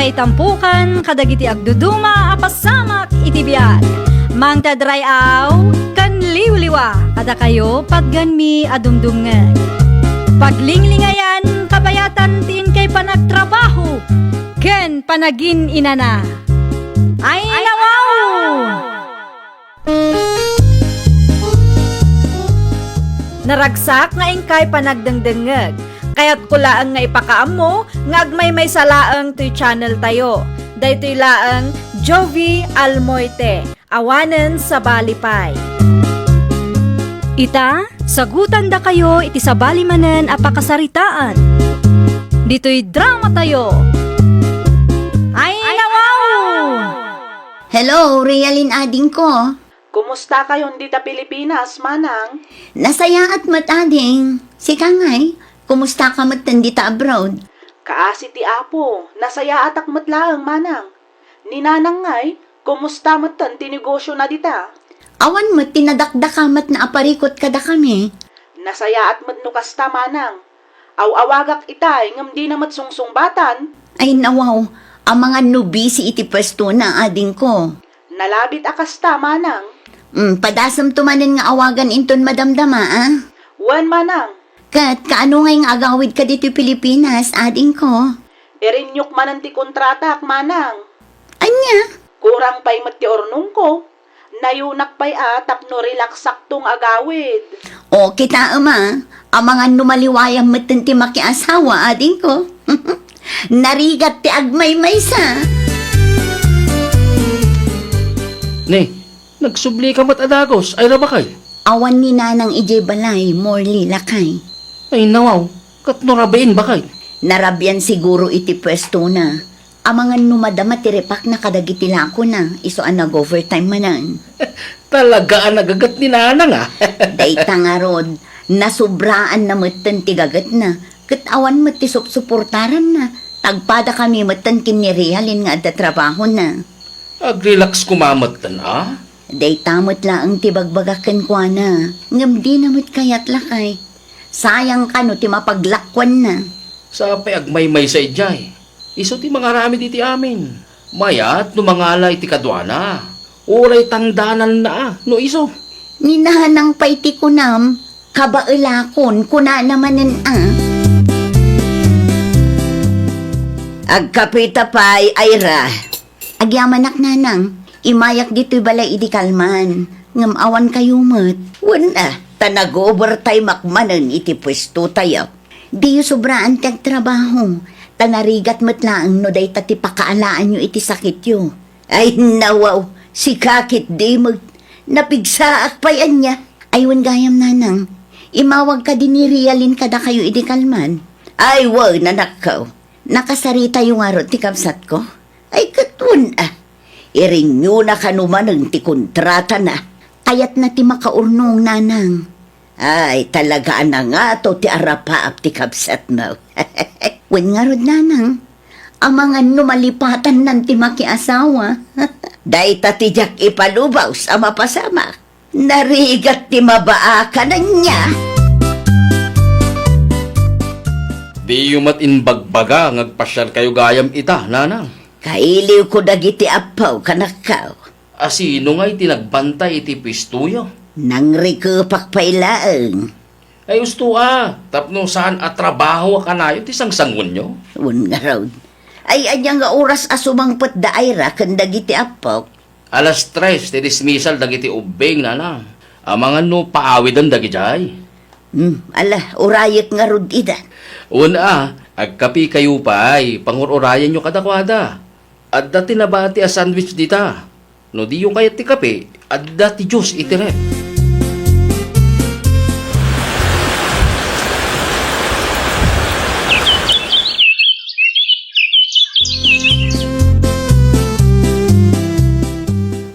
kay tampukan, kadagiti agduduma, apasamak itibiyag. Mang tadray aw, kan liwliwa, kada kayo padganmi adumdumngeg. Paglinglingayan, kabayatan tin kay panagtrabaho, ken panagin inana. Ay nawaw! Naragsak nga ingkay panagdengdengeg. Kaya't kulaang nga ipakaam mo, nga agmay salaang to'y channel tayo. Daytoy laang Jovi Almoite, awanen sa balipay. Ita, sagutan da kayo iti sa balimanen apakasaritaan. Dito'y drama tayo. Ay nawaw! Hello, Realin ading ko. Kumusta kayo dita Pilipinas, manang? Nasaya at matading. Si Kangay, kumusta ka matandita abroad? Kaasi ti apo, nasaya atak matlaang, manang. Ninanang ngay, kumusta matan ti negosyo na dita? Awan mo tinadakdakamat na aparikot kada kami. Nasaya at madnukasta, manang. Aw-awagak itay, ngam di na matsungsungbatan. Ay nawaw, ang mga nubisi iti pwesto na ading ko. Nalabit akasta, manang. Padasam tumanin nga awagan inton madamdama, ah? Wan, manang. Kat, kaano ngayong agawid ka dito Pilipinas, ading ko? Erinyok manan ti kontratak, manang. Anya? Kurang pa'y mati ornong ko. Nayunak pa'y tapno relax saktong agawid. O, kita ama, ang mga numaliwayang matanti makiasawa, ading ko. Narigat ti agmay-maysa. Ne, nagsubli ka mat adagos, ay rabakay. Awan ni nanang ijay balay, morli lakay. Ay nawaw, kat norabain bakay. Narabyan siguro iti pwesto na. Ang mga numadama tiripak na kadagitila ko na, iso ang nag-overtime manan. Talaga ang nagagat ni nanang ah. Dayta nga rod, nasubraan na matan tigagat na, kat awan matisop-suportaran na, tagpada kami matan kinirihalin nga at trabaho na. Ag-relax kumamatan ah. Dayta matla ang tibagbagakan kwa na, ngam di na kayat lakay. Sayang ka no ti mapaglakwan na. Sa payagmay-may sa ijay. Iso ti mga rami diti amin. Mayat no mangala iti kadwana. Uray tangdanan na ah, no iso. Ninahanang paiti kunam, kabailakon kuna namanen ah. Agkapita pa'y ayra. Agyamanak nanang, imayak dito'y balay idi kalman. Ngam awan kayo mat. Wala, tanag-overtime makmanan iti pwesto tayo. Di yu sobraan tiyag trabaho. Tanarigat matlaang no day tati pakaalaan nyo iti sakit yu. Ay nawaw, si kakit di mag napigsaak pa yan niya. Aywan gayam nanang, imawag ka din ni Realin kada kayo idi kalman. Ay wow, nanakaw. Nakasarita yung arot ti kapsat ko. Ay katun ah. Irinyo na kanuman ang ti kontrata na. Kayat na ti makaurnong nanang. Ay talaga na nga to ti arapaap ti kapsat na. Wen nga rod nanang. Ang mga numalipatan ng ti makiasawa. Dahita ti jak ipalubaw sa mapasama. Narigat ti mabaa na niya. Di yumat inbagbaga ngagpasyal kayo gayam ita, nanang. Kailiw ko dagiti apaw kanakaw. Asino nga'y tinagbantay iti pistuyo? Nang rikupak pailaang. Ay usto ah, tapno saan at trabaho ka na yun, tisang sangon nyo? Un nga raw. Ay anyang nga oras asumangpot da ayra kan dagiti apaw. Alas 3, ti dismissal dagiti ubeng, nanang. Amangan no paawid ang dagijay. Ala, urayek nga rod ida. Una, agkapi kayo pa ay pangururayan nyo kadakwada. At dati nabati a sandwich dita. No di yung kayat ti kape, at dati juice itirep.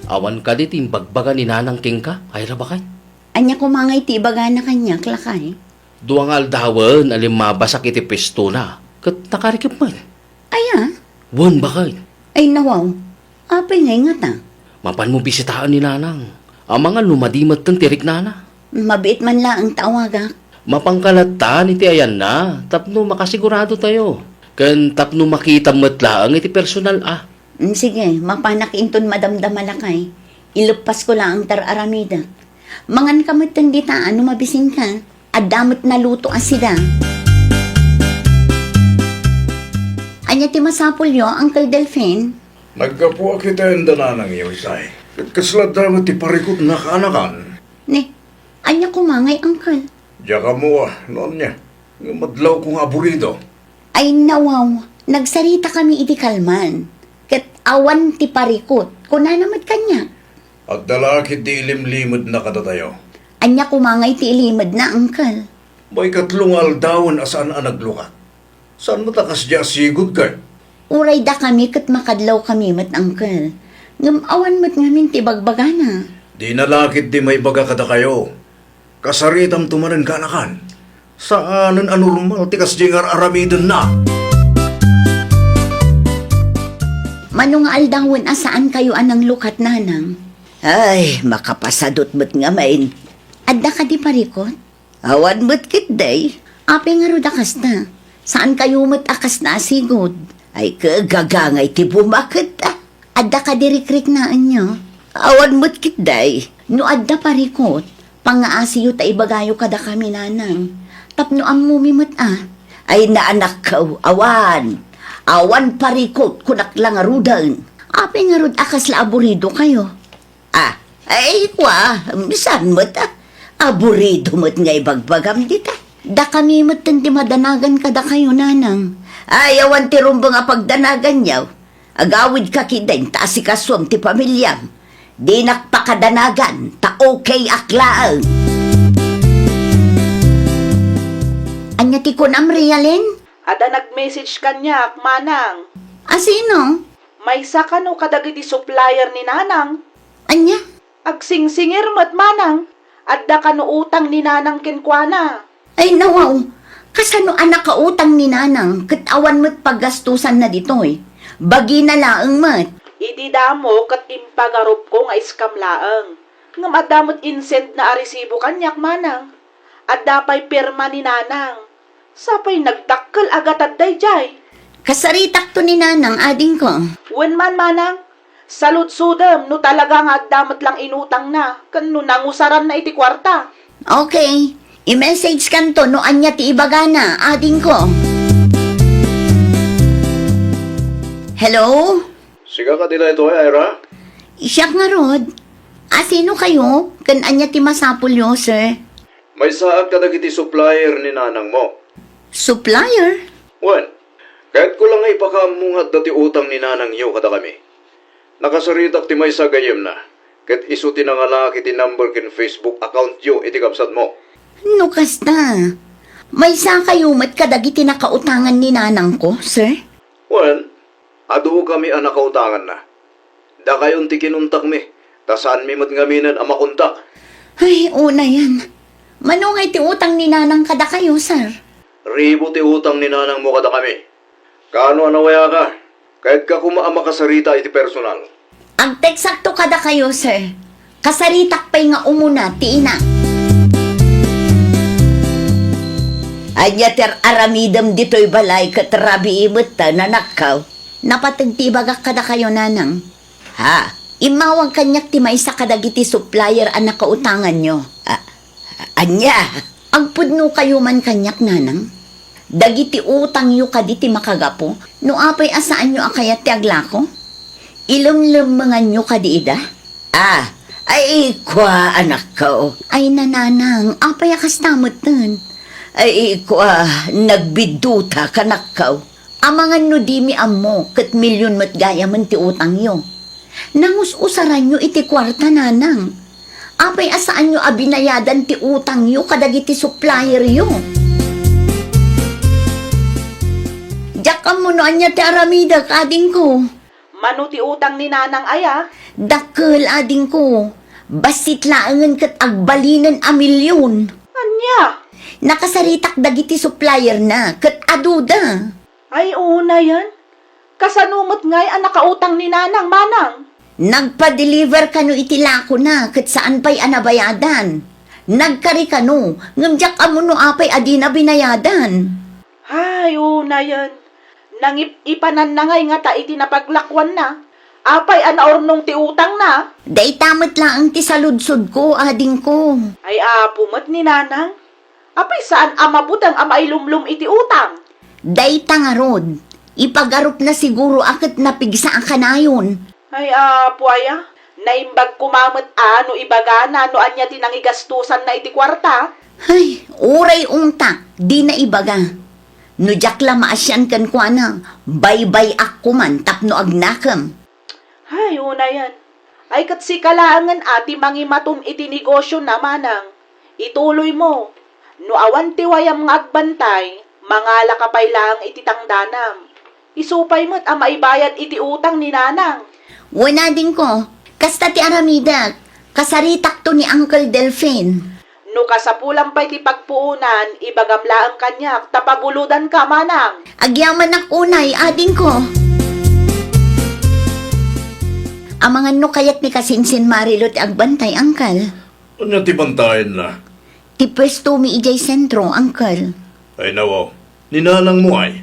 Awan ka dit bagbaga ni Nanang King ka, ay rabakay. Anya kumangay ti baga na kanya, klakay. Duwang aldawan, alimabasak iti pesto na. Kat nakarikip man. Aya, Wan bakay. ay nawaw. Apay ngay nga ta. Mapan mo bisitaan ni Nanang. Ang mga lumadimat kang tirik nana. Mabiit man lang ang tawagak. Mapangkalatan iti ayan na. Tapno makasigurado tayo. Kan tapno makita mo't lang iti personal Sige, mapanak inton madamdam malakay. Ilupas ko lang ang tar-aramida. Mangan kamot tanditaan, mabisin ka. Adamot na luto asida. Anya ti masapol yo, Uncle Delphine? Nagkapuwa kita yung dananang iyo, Isay. Kaslad damat ti parikot na kaanakan. Ne, anya kumangay, Uncle. Diya ka mo noon niya. Madlaw kong aburido. Ay nawaw, nagsarita kami iti kalman. Kat awan ti parikot, kuna namat kanya. At dalakit di ilimlimod na kadatayo. Anya kumangay ti ilimad na, Uncle. May katlong aldawan asaan ang naglukat. Saan matakas diya sigod ka? Uray da kami kat makadlaw kami mat, Uncle. Ngam awan mat ngamin ti bagbagana. Di nalakit di may baga kada kayo. Kasaritam tumanan kanakan. Saanan anormal tikas di ngar aramidon na. Manong aldawan asaan kayo anang lukat nanang? Ay, makapasadot mo't nga main. Adda ka di parikot? Awan mo't kit day. Ape nga ro dakas na. Saan kayo mo't akas na sigod? Ay kagagangay ti bumakit Adda ka di rikrik na anyo. Awan mo't kit day. No adda parikot, pangaasiyo ta ibagayo kada kami nanang. Tapno ang mumimot Ay naanak kaw, awan. Awan parikot, kunak lang arudan. Ape nga rod akas la aburido kayo. Ay kwa, bisan mo't aburido mo't nga ibagbagam dita. Da kami mo't ti madanagan kada kayo nanang. Ay awan ti rumbo nga pagdanagan yaw. Agawid ka kidain, ta si kaswam ti pamilyam. Di nakpakadanagan, ta okay aklaan. Anya ti kun amrialin? Ada nag-message kanya, manang. Sino? May sakano kadagiti supplier ni nanang. Anya? Agsingsingir mat manang. Adda kano utang ni nanang kenkwana. Ay nawaw, kasano anak ka utang ni nanang, katawan mo't paggastusan na ditoy. Bagi na laang mat. Idi damo kat impagarup ko nga iskam laeng. Ngam adamot insent na aresibo kanyak manang. Adda pa'y pirma ni nanang. Sapay nagdakkel agatad dayjay. Kasaritak to ni nanang ading ko. Wen man manang. Salut-sudem no talaga nga adamot lang inutang na. Kano nangusaran na iti kwarta. Okay, i-message kanto no anya ti ibagana ading ko. Hello? Siga ka dila ito, Ira? Siyak nga rod. Sino kayo? Kan anya ti masapul yo, sir? May saag ka dagiti supplier ni nanang mo. Supplier? Wan, kahit ko lang ay pakamungat dati utang ni nanang iyo kada kami. Nakasaritak ti may sagayem na. Kahit iso tinangalaki ti number kin Facebook account yo iti kapsat mo. No kasta. May sa kayo mat kadagiti nakautangan ni nanang ko, sir? Wan, adu kami ang nakautangan na. Da kayon ti kinuntak mi. Ta saan mi mat ngaminan ang makuntak. Ay, una yan. Manungay ti utang ni nanang kada kayo, sir? Ribo ti utang ni nanang mo kada kami. Kano anawaya ka? Kahit ka kumaama kasarita iti personal. Ang teksakto kada kayo, sir. Kasaritak pa'y nga umuna, ti ina. Anya ter aramidam dito'y balay katrabi imot ta nanakaw. Napatagtibagak kada kayo, nanang. Ha? Imawang kanyak ti may sa kadagiti supplier ang nakautangan nyo. Anya? Ang pudno kayo man kanyak, nanang. Dagiti utang yu kaditi makagapo, no apay asaan nyo akayat ti aglako? Ilumlumangan nyo kadiida? Ay kwa anak ko. Ay nananang, apay akas tamot nun. Ay kwa, nagbiduta kanak ko. Amangan no di mi amo, kat milyon mat gaya man ti utang yu. Nangus-usaran nyo iti kwarta, nanang. Apay asaan nyo abinayadan ti utang yu kadagiti supplier yu. Diyak mo no anya ti aramida kading ko. Mano ti utang ni nanang aya? Dakkel ading ko. Basit laangan kat agbalinan a milyon. Anya? Nakasaritak dagiti supplier na kat aduda. Ay una yan. Kasanumot nga'y ang nakautang ni nanang manang. Nagpa-deliver kano iti lako na kat saan pa'y anabayadan. Nagkari kano ngamjak amo no apay adi na binayadan. Ay una yan. Ipanan na ngay nga ta iti napaglakwan na. Apay anaornong ti utang na. Day tamat lang ang tisaludsod ko, ading ko. Ay pumat ni nanang. Apay saan amabutang amailumlum iti utang? Day tangarod. Ipagarup na siguro akit napigsa ang kanayon. Ay puaya. Naimbag kumamat no ibagana no anya tinangigastusan na iti kwarta. Ay, uray unta, di na ibaga. No jak la maasyan kan kwa na, bay-bay ako man tapno agnakam. Ay, una yan. Ay kat si kalaangan ati mangimatum iti negosyo na manang. Ituloy mo. No awan tiwayam nga agbantay, mangala kapay lang iti tangdanam. Isupay mo't maibayad iti utang ni nanang. Wala din ko, kasta ti aramidak, kasaritak to ni Uncle Delphine. No kasapulang pa'y ti pagpuunan, ibagamla ang kanyak, tapabuludan ka manang. Agyaman ak unay, ading ko. Amangan no kayat ni kasinsin Marilo ti agbantay, Uncle. Ano ti bantayan na? Ti pwesto mi ijay sentro, Uncle. Ay nawaw, ninanang mo ay.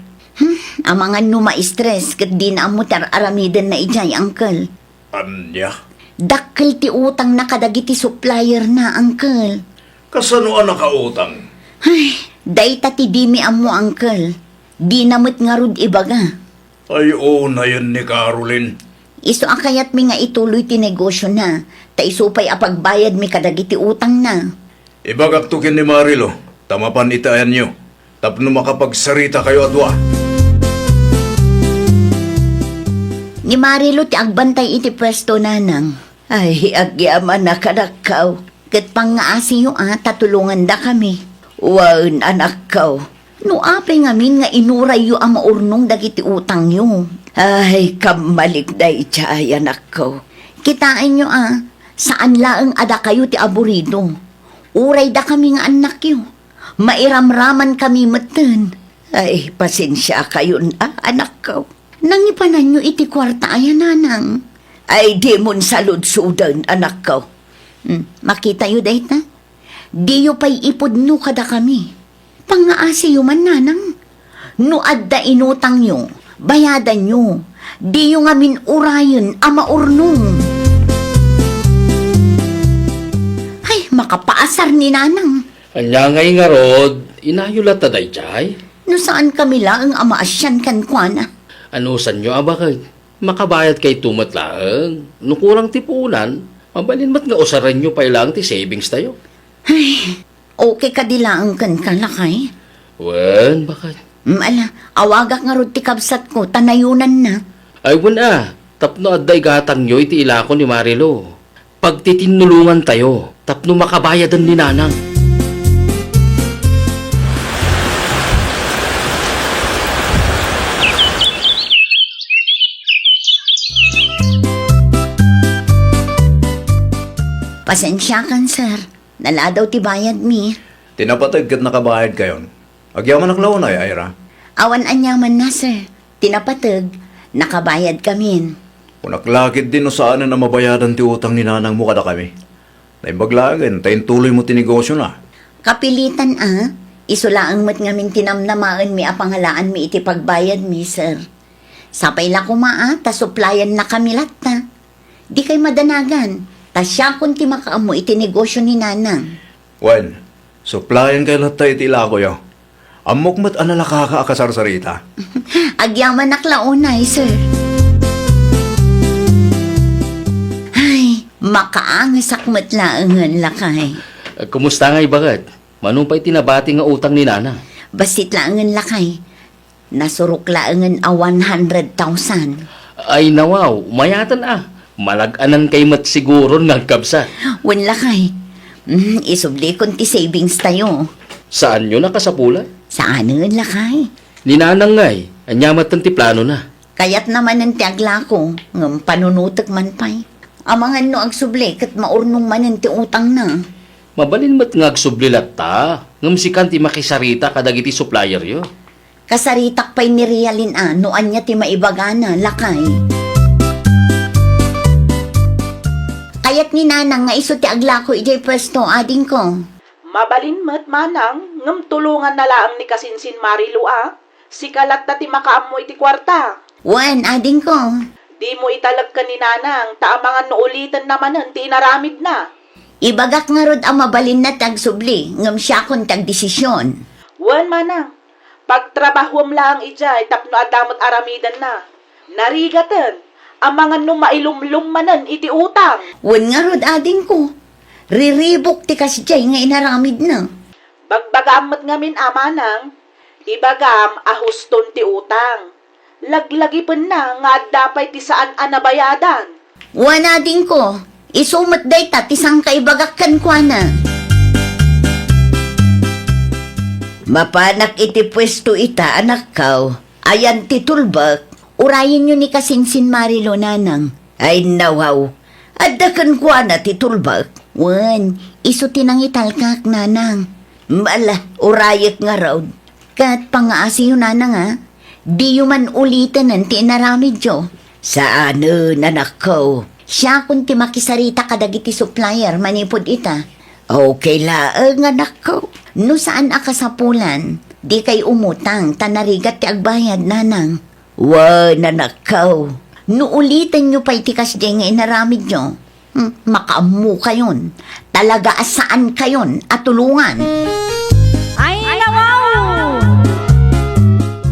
Amangan no ma-stress, kat di na amutar aramidan na ijay, Uncle. Anya? Dakkel ti utang na kadagiti supplier na, Uncle. Kasano ang nakautang? Ay, dayta ti di mi amo, Uncle. Di namit nga rud ibaga. Ay na yan ni Caroline. Iso akayat mi nga ituloy ti negosyo na. Ta isupay apagbayad mi kadagiti utang na. Ibagak to kin ni Marilo, tamapan itayan nyo. Tapno makapagsarita kayo adwa. Ni Marilo ti agbantay iti pwesto nanang. Ay, agyaman na kadakaw. Kat pangaasi yung tatulungan da kami. Wan anak kaw. No apay ngamin nga inuray yu ang maurnong dagiti utang yu. Ay, kamalik da ichay anak kaw. Kitain nyo saan laang ada kayo ti aburido. Uray da kami nga anak yu. Mairamraman kami matan. Ay, pasensya kayo anak kaw. Nangipanan nyo iti kwarta ayan nanang. Ay, di mon salud-sudan anak kaw. Makita yu dahit na? Di yu pa'y ipudno kada kami. Pangaasi yu man nanang. No adda inutang yu, bayadan yu. Di yu ngamin urayon ama urnong. Ay, makapaasar ni nanang. Anya ngay nga rod, inayulat ta day chay. No saan kami lang ang amaasyan kan kwa na? Ano san nyo abakay? Makabayad kay tumat lang. No kurang tipunan, mabalin mat nga usaran nyo pa ilang ti savings tayo. Ay, okay ka dilaang kan kalakay? Wen, bakit? Ala, awagak nga rod ti kabsat ko, tanayunan na. Ay wen tapno adday gatang nyo iti ilako ni Marilo. Pagtitinulungan tayo, tapno makabayadan ni nanang. Pasensya kan, sir. Naladaw ti bayad mi. Tinapatag kat nakabayad kayon. Agyaman naklaw na Ira. Awan anyaman na, sir. Tinapatag, nakabayad kami. Unaklakit din no saan na mabayadan ti utang ni nanang mo kada kami. Naimbaglagan, tayin tuloy mo ti negosyo na. Kapilitan isulaang mat ngamin tinamnamaan mi apangalaan mi iti pagbayad mi, sir. Sapay la kumaa, ta supplyan na kami latta. Di kay madanagan. Ta siya kun ti makaamo iti negosyo ni nanang. Wen, supplyan kay lahat iti ilako yo. Amok mat anala kakaakasarsarita. Agyaman naklaunay, sir. Ay, makaangasak matlaangan lakay. Kumusta ngay bakit? Manong pa'y tinabati nga utang ni nana? Basit laangan lakay. Nasurok laangan 100,000. Ay nawaw, mayatan Malaganan kay mat siguro ng kabsa. Wan lakay. Isubli kon ti savings tayo. Saan nyo nakasapula? Saan nga lakay? Ni nanang ngay, anyamat ang ti plano na. Kayat naman ang tiagla ko, ng panunutak man pa'y. Amangan no agsubli, kat maurnong man ang ti utang na. Mabalin mat nga agsublilat ta, ngam si kanti makisarita kadagiti supplier yo. Kasaritak pa'y niriyalin noan niya ti maibagana, lakay. Kayat ni nanang nga iso ti agla ko ijay pwesto, ading ko. Mabalin mat manang, ngam tulungan na laang ni Kasinsin Marilo Si kalat na ti makaam mo iti kwarta. Wan, ading ko. Di mo italag ka ni nanang, taamangan no ulitan namanan, ti inaramid na. Ibagak nga rod ang mabalin na tagsubli, ngam siya kong tagdesisyon. Wan manang, pagtrabahuam lang ijay, tapno adamot aramidan na. Narigatan, ang mga no mailumlum manan iti utang. Wan nga rod ading ko. Riribok ti kasjay nga inaramid na. Bagbagamot ngamin amanang, ibagam ahuston ti utang. Laglagi pa na nga dapay ti saan anabayadan. Wan ading ko. Isumat day ta tisang kaibagakkan kwa na. Mapanak iti pwesto ita anak kaw. Ayan ti tulbak. Urayin nyo ni kasinsin Marilo nanang. Ay nawaw. Adakan kwa na ti tulbak. Wan, iso tinangital kak nanang. Mala, urayat nga raw. Kat pangaasi yun nanang ha. Di yun man ulitin ang tinaramid yo. Saan nanak ko? Siya kung ti makisarita kadagiti supplier manipod ita. Okay laang anak ko. No saan akasapulan, di kay umutang tanarigat ti agbayad nanang. Wan anak ko. No ulitin nyo pa itikas di nga inaramid nyo. Makaamu kayon. Talaga asaan kayon at tulungan. Ay, nawaw!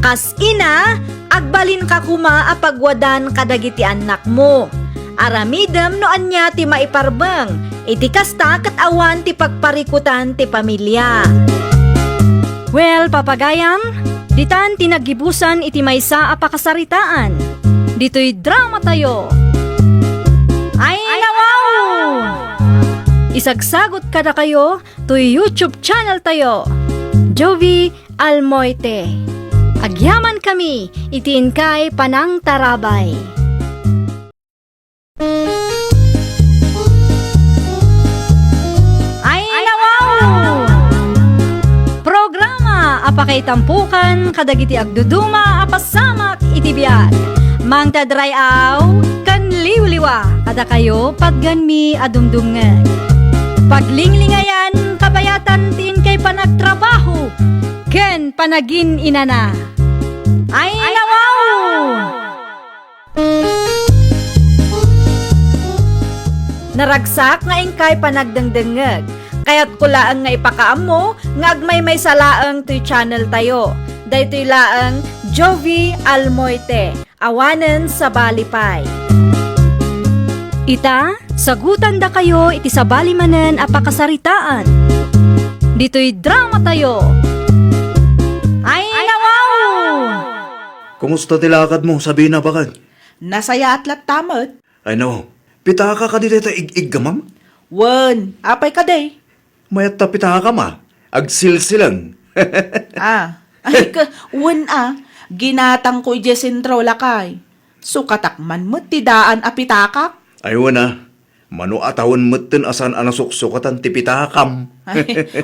Kas ina, agbalin ka kuma apagwadan kadagiti anak mo. Aramidem no anya ti maiparbeng, iti kasta kat awan ti pagparikutan ti pamilya. Well, papagayam, ditan tinagibusan iti maysa a pakasaritaan. Dito'y drama tayo. Ay, nawaw! Isagsagot kada kayo to YouTube channel tayo. Jovi Almoite. Agyaman kami, itiin kay Panang Tarabay. Ay, nawaw! Programa apakay tampukan kadagiti agduduma apasamak iti biag. Mang tadrayaw kan liwliwa kada kayo padganmi adumdumngeg. Paglinglingayan kabayatan tin kay panagtrabaho ken panagin inana. Ay, nawaw! Naragsak nga ingkay panagdengdengeg. Kaya't kulaang nga ipakaam mo, nga agmay may salaang to'y channel tayo. Daytoy laang Jovi Almoite, awanen sa balipay. Ita, sagutan da kayo iti sa balimanen a pakasaritaan. Dito'y drama tayo. Ay, nawaw! Kumusta tilakad mo? Sabi na bakit? Nasaya atlat tamad. Ay no, pitaka ka dito ig-ig ka ma'am? Wan, apay ka day. Mayat ta pitaka ma. Agsilsilang. Ay ka, wan ginatang ko ije sentro lakay. Sukatakman mo tidaan apitakak. Ay wana, mano atawon mutten asan anasuksukatan ti pitakam.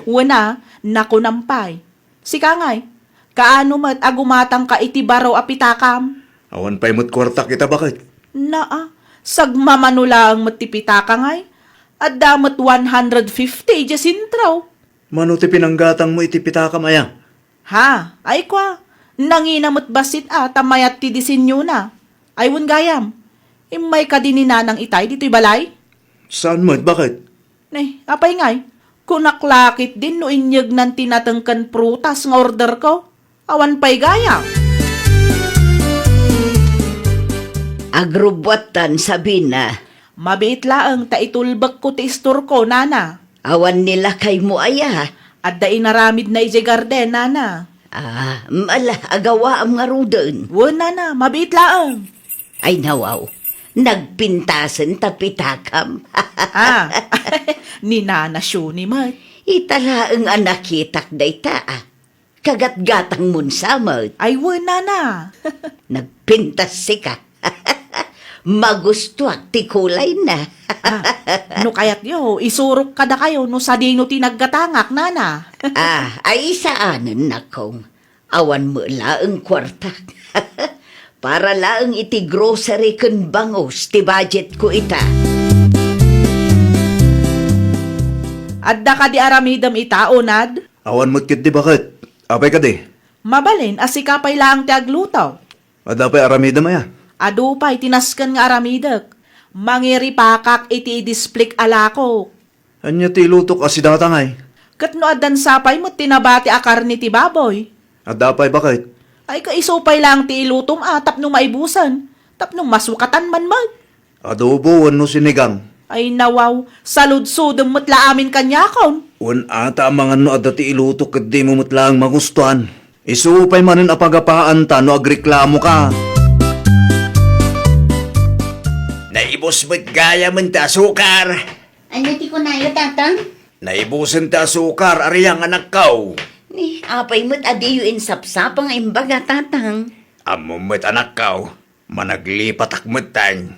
Wana, nakunampay. Sikangay, kaano mat agumatang ka iti baraw apitakam? Awan pa'y mo't kwarta kita bakit? Sagmamanulang matipitaka ngay. At damat 150 jasintraw. Mano ti pinanggatang mo iti pitakam aya? Ha, ay kwa. Nanginamot basit tamayat ti disinyo na. Aywan gayam. Imay ka din ni nanang itay dito'y balay? Saan mo't bakit? Apay ngay. Kunaklakit din no inyag ng tinatangkan prutas ng order ko. Awan pa'y gayam. Agrubwatan sabi na. Mabait laang taitulbak ko ti istor ko, nana. Awan nila kay mo aya. At da inaramid na ije garden, nana. Mala, agawa ang nga rudon. Wan, nana, mabait laang. Ay nawaw, nagpintasan tapitakam. Ni nana siyo ni mat. Itala ang anakitak day ta. Kagat-gatang munsamot. Ay, wan, nana. Nagpintas sika. Magustuak ti kulay na. No kayat yo, isurok kada kayo no sa dino tinaggatangak, nana. Ay saanan na kong. Awan mo laang kwarta. Para laang iti grocery kun bangos ti budget ko ita. Adda ka di aramidam ita, onad? Awan mo't kit di bakit? Apay ka di? Mabalin, asikapay lang ti aglutaw. Adapay aramida maya. Adupay, tinaskan nga aramidak. Mangiripakak iti displik alako. Anya ti lutok asi datangay. Kat no adan sapay mo tinabati akar ni ti baboy. Adapay bakit? Ay kaisupay lang ti ilutom tapnong maibusan. Tapnong masukatan man mag. Adobo wano sinigang. Ay nawaw, saludsudong mutla amin kanyakon. Wan ata ang mga no adati ilutok kat di mo mutlang magustuhan. Isupay manin apagapaan ta no agreklamo ka. Naibos mo't gaya man ta sukar. Ano ti ko na yo, tatang? Naibusan ta sukar, ariyang anak kau. Ni, apay mo't adiyo insapsapang imbaga, tatang. Amo mo't anak kau, managlipat akmutan.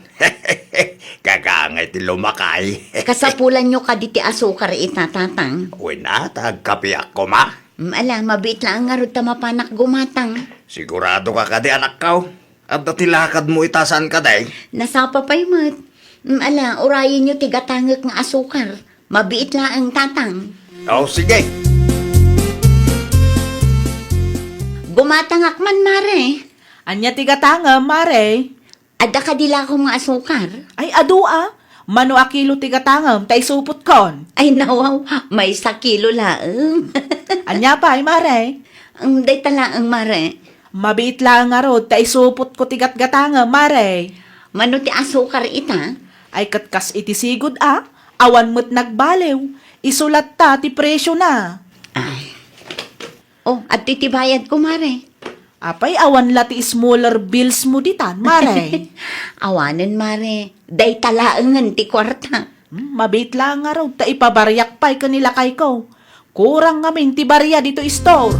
Kakangay ti lumakay. Kasapulan nyo ka di ti asukar ita, tatang. Wala, tagkapi ako ma. Ala, mabit lang nga rin tamapanak gumatang. Sigurado ka kadi anak kau. At datilakad mo itasan ka day. Nasapa pa'y mat. Ala, urayin nyo ti gatangak nga asukar. Mabiit lang ang tatang. O sige. Gumatangak man, mare. Anya tigatanga, mare. Ada ka dila ko nga asukar. Ay adua, mano akilo tigatangam, tay supot kon. Ay, nawaw, may sakilo lang. Anya pa ay mare. Ang day tala ang mare. Mabiit lang nga rod, tay supot ko tigat-gatangam, mare. Mano ti asukar ita? Ay katkas iti sigod awan mo't nagbalew. Isulat ta ti presyo na. Ay. Oh, at titibayad ko, mare. Apay awan la ti smaller bills mo ditan, mare. Awanan, mare. Day talaangan ti kwarta. Mabit lang nga raw, ta ipabaryak pa'y kanila kay ko. Kurang ngamin ti barya dito store.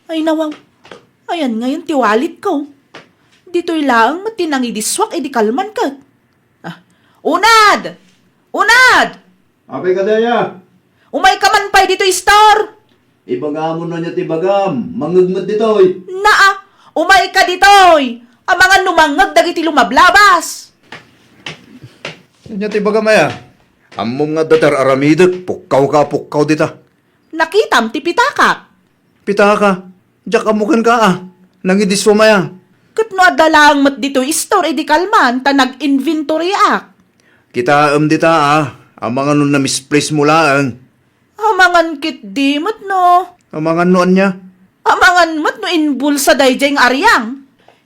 Ay nawaw, ayan ngayon ti wallet ko. Dito'y lang matinangi diswak edi kalman ka. Unad! Unad! Apay ka daya. Umay ka man pa'y dito store. Ibagamo na niya tibagam. Mangagmad ditoy. Naa, umay ka ditoy. Ang mga numangag dagiti lumablabas. Niya tibagam maya. Amom nga datar aramidak. Pukaw dita. Nakitam ti pitakak. Pita ka. Diyak amukan ka Nangidiswa maya. Kat no adalang mat dito store edi kalman ta nag-inventory ak. Kita dita Ang mga nun na misplace mo lang. Amangan kit di mat no. Ang mga noon niya. Amangan mat no inbulsa dayjay ng aryang.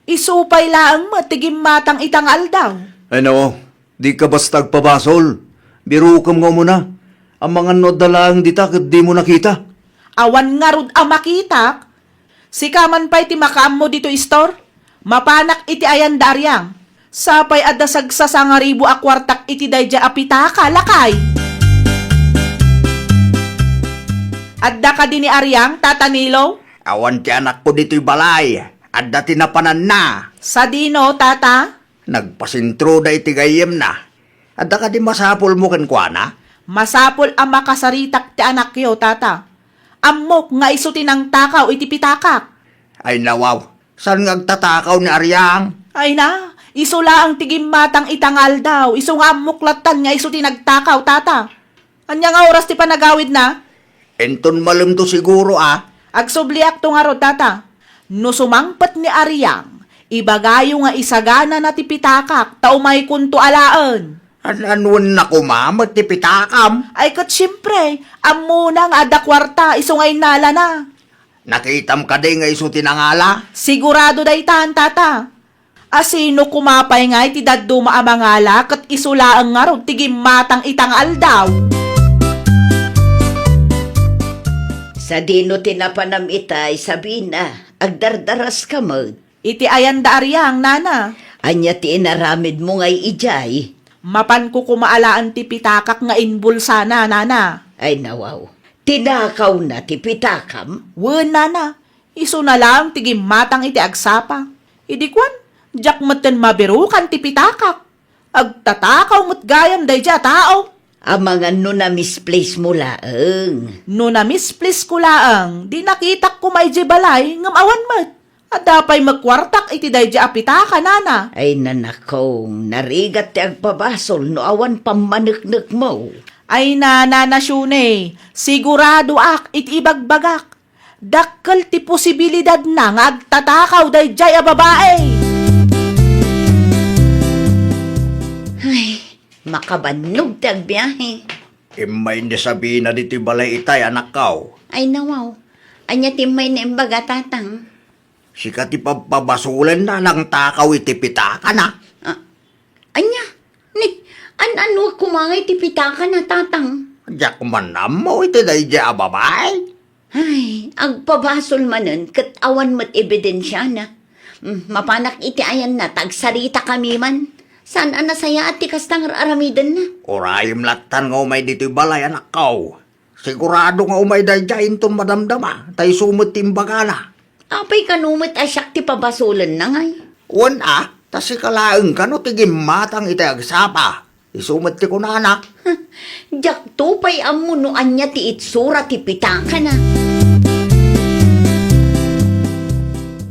Isupay laang mat tigim matang itang aldaw. Ano, di ka basta agpabasol. Biro ka nga muna. Ang mga nodalang dita kat di mo nakita. Awan nga rod makitak. Sikaman pa'y ti makaam mo dito store. Mapanak iti ayan daryang. Sapay adda sagsasangaribo akwartak iti dayja apitaka lakay. Adda ka din ni Aryang, tatanilo? Awan ti anak ko dito'y balay. At dati na panan na. Sa dino, tata? Nagpasintro da iti gayem na. At da ka di masapol mo kenkwana. Masapol ang makasaritak ti anak yo, tata. Amok nga isuti ng takaw iti pitakak. Ay nawaw, saan nga agtatakaw ni Aryang? Ay na, isula ang tigim matang itangal daw. Iso nga muklatan nga isuti nagtakaw, tata. Anya nga oras ti panagawid na? Enton malum to siguro Agsubliak to nga ro, tata. No sumangpat ni Aryang, ibagayo nga isagana na ti pitakak, taumay kunto alaan. Anun na kumamat ti pitakam. Ay kat siyempre, amuna nga ada kwarta, isungay nala na. Nakitam ka di nga iso tinangala. Sigurado daytan, tata. Asino kumapay nga iti daddo maamangala kat isulaang nga ro tigim matang itang aldaw. Sa dino tinapanam itay, sabi na, agdardaras ka mo. Iti ayan da Aryang, nana. Anya ti inaramid mo ngay ijay. Mapan ko kumaalaan ti pitakak nga inbulsa na, nana. Ay nawaw, tinakaw na ti pitakam. Wen, nana. Iso na lang tigim matang iti agsapa. Idikwan, jak maten mabirukan ti pitakak. Agtatakaw mo't gayam dayja tao. Ang mga no na misplace mo laeng. No na misplace ko laang, di nakitak ko may balay ngam awan mat. At dapay magkwartak iti dayja apitaka, nana. Ay nanakong, narigat ti agpabasol no awan pamaneknek mo. Ay nananasyone, sigurado ak iti ibagbagak. Dakkel ti posibilidad na nga agtatakaw dayjay a babae. Ay, makabanog ti agbiyahe. Imay ni sabi na dito balay itay anak kaw. Ay nawaw, anya timay na imbaga tatang. Sika ti pabasulan na ng takaw iti pitaka na. Anya, ni, ano kumangay ti pitaka na tatang. Diyak manam mo iti day a babay. Ay, agpabasol manen, kat awan mat ebidensya na. Mapanak iti ayan na, tagsarita kami man. Saan anasaya at tikas tang aramidan na? Orayim latan nga umay dito balay anak kaw. Sigurado nga umay day inton madamdama. Tay sumot timbaga na. Apay kanumit asyak ti pabasulan na ngay. Wan tasi kalaeng ka no tigim matang iti agsapa. Isumot ti kunana. Jak tupay amo no anya ti itsura ti pitaka na.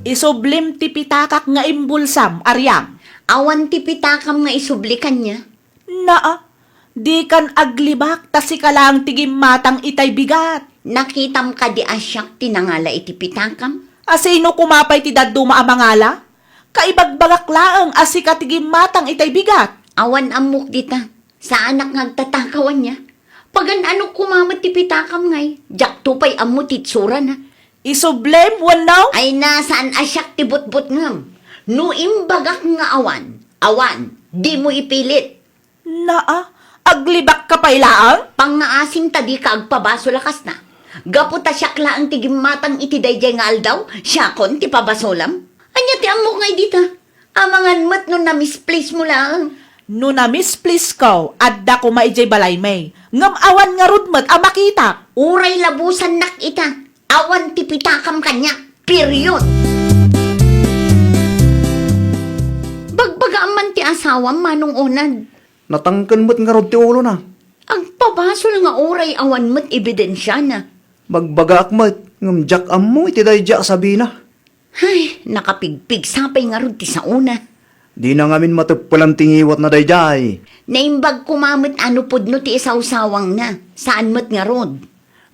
Isublim ti pitakak nga imbulsam, aryang. Awan ti pitakam nga isublikan niya. Naa, di kan aglibak ta si kalang tigim matang itay bigat. Nakitam ka di asyak tinangala iti pitakam. Asino kumapay ti daddo maamangala? Kaibagbagak laeng asi katigim matang itay bigat. Awan amok dita. Sa anak ngagtatakawan niya. Pagan ano kumamat ti pitakam ngay. Jak tupay amo ti itsura na. Isublem, wanaw? Ay nasaan asyak ti butbut ngam. No imbagak nga awan, di mo ipilit. Naa, aglibak ka pay laang? Pangaasing tadi ka agpabaso lakas na. Gaputa siyak laang tigimatang iti dayjay nga aldaw, siyakon ti pabasolam. Anya ti amok ngay dita. Amangan mat no na-misplace mo lang. No na misplace ko, adda ko maijay balay may. Ngam awan nga rudmat a makita. Uray labusan nak ita. Awan ti pitakam kanya. Period. Bagbaga man ti asawam manong unad. Natangkan mo't nga rod ti ulo na. Ang pabasol nga oray awan mo't ebidensya na. Magbaga akmat. Ngamjak amo iti day sabi na. Ay, nakapigpig sapay nga rod ti sa una. Di na ngamin matupalang tingiwat na day jay. Naimbag kumamit ano pudno ti isawsawang na. Saan mo't nga rod?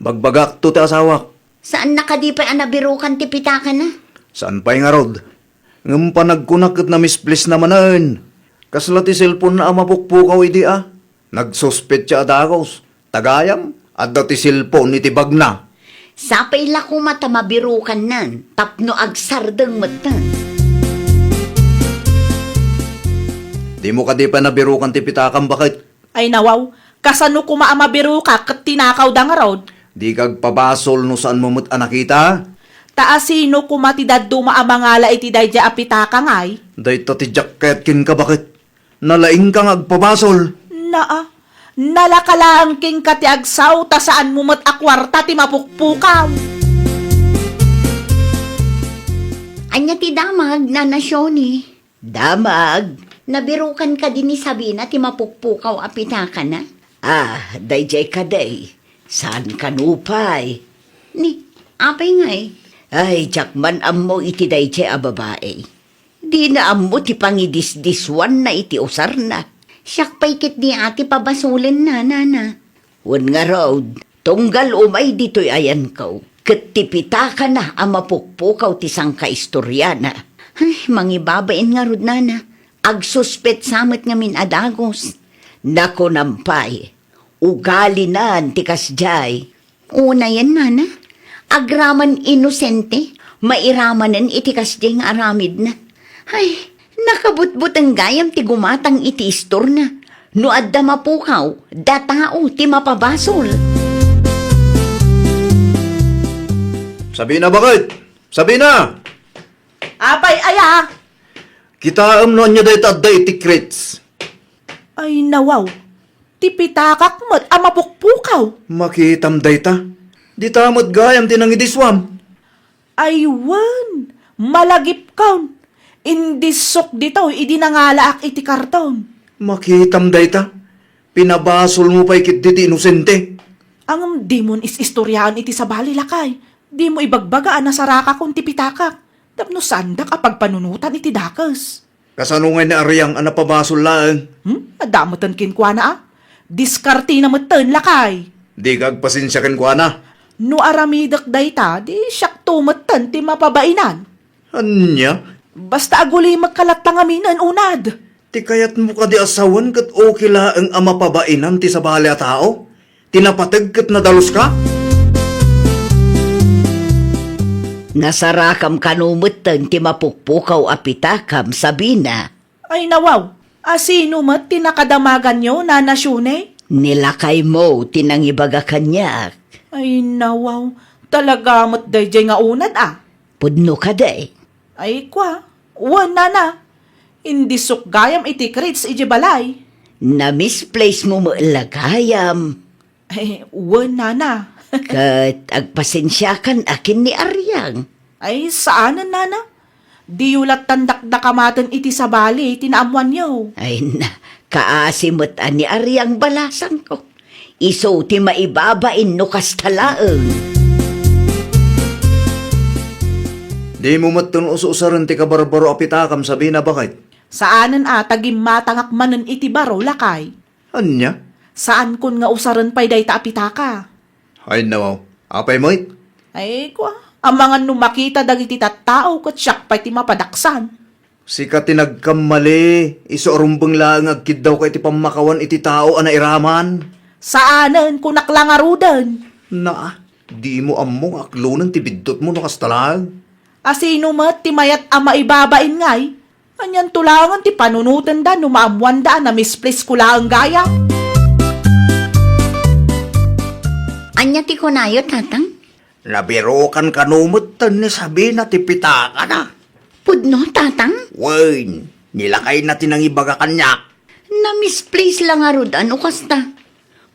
Bagbagak to ti asawak. Saan nakadipay anabirukan ti pitaka na? Saan pa'y nga rod? Ngam pa nagkunakit na misplace namanan. Kasla ti cellphone na amapukpukaw idi Nagsuspet siya adagos. Tagayam, adda ti cellphone iti bagna. Sapay la kumata mabirukan nan. Tapno agsardeng matan. Di mo ka di pa nabirukan ti pitakam bakit? Ay nawaw, kasano kumaamabiru ka kat tinakaw da nga rod? Di kag pabasol no saan mo mo't anakita? Taasino kumatidad dumaamangala iti dayja apitaka ngay? Dahito ti jacket kin ka bakit? Nalaing kang agpabasol. Naa, nalakalaang king kati agsaw ta saan mo mat akwarta ti mapukpukaw. Anya ti damag na nasyoni. Damag? Nabirukan ka din ni Sabina ti mapukpukaw apitaka na? Dayjay ka day. Saan ka nupay? Ni, apay ngay. Ay, jakman ammo iti dayjay a babae. Di na ammo ti pangidisdiswan na iti usar na. Siyak paikit di ati pabasulin na, nana. Wan nga road, tunggal umay dito'y ayan kaw. Katipita ka na ang mapukpukaw ti sangka istoryana. Ay, mangibabain nga rod, nana. Agsuspet samit nga min adagos. Nako nampay, ugali na ti kasjay. Una yan, nana. Agraman inosente, mairamanan iti kasjay nga aramid na. Ay, nakabutbut ang gayam ti gumatang iti istor na. No adda mapukaw, datao ti mapabasol. Sabi na bakit? Sabi na! Apay aya! Kita no niya day taday ti crits. Ay nawaw, ti pitakak mat a mapukpukaw. Makitam day ta. Di tamot gayam tinangidiswam. Ay wan, malagip kaun. Indisok dito, idinangalaak iti karton. Makitam day ta. Pinabasol mo pa'y kit diti inosente. Ang demon is istoryahan iti sa balilakay. Di mo ibagbagaan na saraka kung ti pitakak. Tapno sandak apag panunutan iti dakas. Kasano nga na ariyang anapabasol lang. Adamutan kinkwa na Diskarti na matan lakay. Di kag pasensyakan ko na. No aramidak dayta, di siyak tumatan ti mapabainan. Anya? Basta aguli magkalatang aminan unad. Ti kayat mo ka di asawan kat okay la ang ama pabainan ti sa bahala tao? Tinapatag kat nadalos ka? Nasarakam kanumutan ti mapukpukaw apitakam sabi na. Ay nawaw, asino mat tinakadamagan nyo na nasyune? Nilakay mo tinangibaga kanyak. Ay nawaw, talaga mat dayjay nga unad ah. Pudno ka day. Ay kwa, wala na. Hindi sukgayam iti krits iti balay. Na misplace mo mo lagayam. Ay, wala na. Kat agpasensyakan akin ni Aryang. Ay, saanan nana? Di yulat tandak-dakamatan iti sa bali, tinaamuan niyo. Ay na, kaasimot ani Aryang balasan ko. Iso ti maibabain no kastalaeng. Di mo matun ususaran ti kabarbaro apitakam sabi na bakit? Saanan tagim matangak manen iti baro lakay. Anya? Saan kun nga usaran pa'y day taapitaka? Ay nawaw. Apay mo it? Ay, kwa, ang mga numakita dagiti tattao kat siyak pa'y ti mapadaksan. Sika tinagkamali. Iso arumbang lang agkid daw kay ti pamakawan iti tao ana iraman. Saanan kunak lang arudan? Na, di mo among aklunan ti bidot mo nakastalag. Asino mat ti mayat ama ibabain ngay? Anyan tulangan ti panunutan da numaamuan da na misplace kula ang gaya. Anya ti kunayo tatang? Nabirokan kanumutan ni sabi na ti pitaka na. Pudno tatang? Wain, nilakay na tinangibaga kanyak. Na misplace lang arudan o kasta.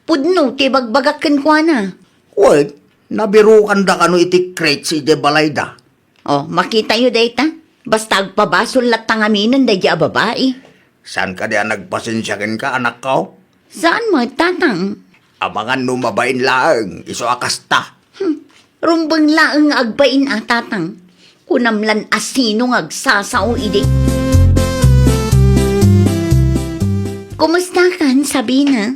Pudno ti bagbagakan kwa na. Wait, nabirokan da kano iti crate si de balayda. Oh, makita yu dayta? Basta agpabasol latang aminan da a babae. Saan ka diyan nagpasensyakin ka, anak ko? Saan mo tatang? Abangan numabain lang, iso akasta. Rumbang laeng agbain tatang. Kunamlan asino agsasaw idi. Kumusta kan, Sabina?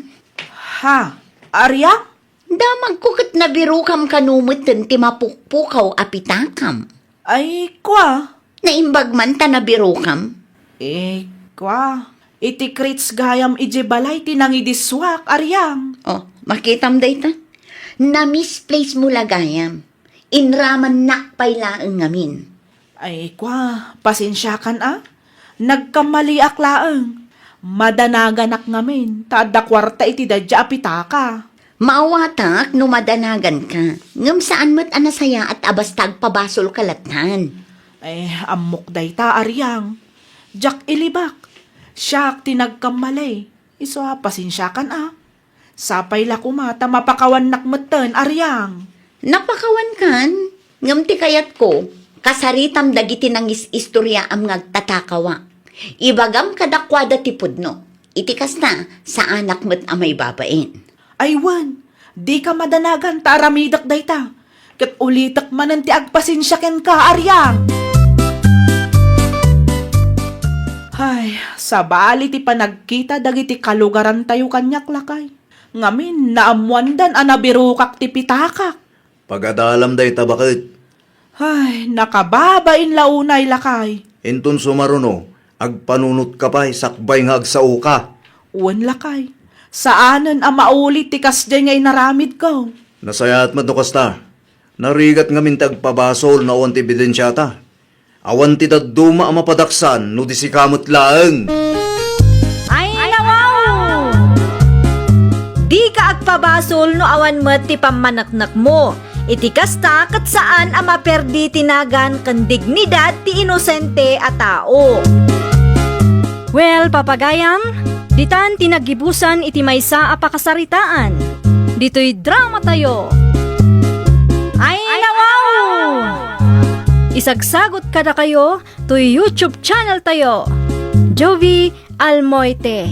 Ha? Arya? Damag ko kat nabirukam kanumutan ti mapukpukaw apitakam. Ay, kwa. Naimbag man ta nabirukam. Kwa. Iti krits gayam ije balay tinangidiswak, Aryang. Oh, makitam dayta. Na misplace mo lagayam. Inraman nakpay laeng ngamin. Ay, kwa. Pasensyakan Nagkamali aklaeng. Madanaganak ngamin. Tada kwarta iti dadya apitaka. Maawatak no madanagan ka. Ngam saan mo't anasaya at abastag pabasol kalatan. Ay, amok dayta, Aryang. Jak ilibak. Siyak tinagkamali. Iso pasensyakan Sapay la kumata mapakawan nakmatan, Aryang. Napakawan kan? Ngam ti kayat ko, kasaritam dagiti nang istorya am ngagtatakawa. Ibagam kadakwada ti pudno. Itikas na sa anak mo't amay babain. Aywan, di ka madanagan taramidak dayta. Kat ulitak manan ti agpasensyaken ka, Aryang. Ay, sa bali ti panagkita dagiti kalugaran tayo kanyak lakay. Ngamin, naamuandan anabirukak ti pitakak. Pagadalam day tabakit. Ay, nakababain launay lakay. Inton sumaruno, agpanunot ka pa'y sakbay nga agsao ka. Uwan lakay. Saanan ang maulit ti kasday ngay naramid ko. Nasayat madukasta. Narigat nga mintag pabasol na awan ti ebidensyata. Awan ti daduma ang mapadaksan no di si kamot laeng. Ay, nawaw! Di ka agpabasol no awan mo ti pamanaknak mo. Iti kasta kat saan ang maperdi tinagan kan dignidad ti inosente a tao. Well, papagayam, ditan tinagibusan iti maysa a pakasaritaan. Dito'y drama tayo. Ay, nawaw! Isagsagot kada kayo to YouTube channel tayo. Jovi Almoite.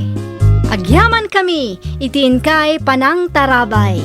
Agyaman kami, itiin kay Panang Tarabay.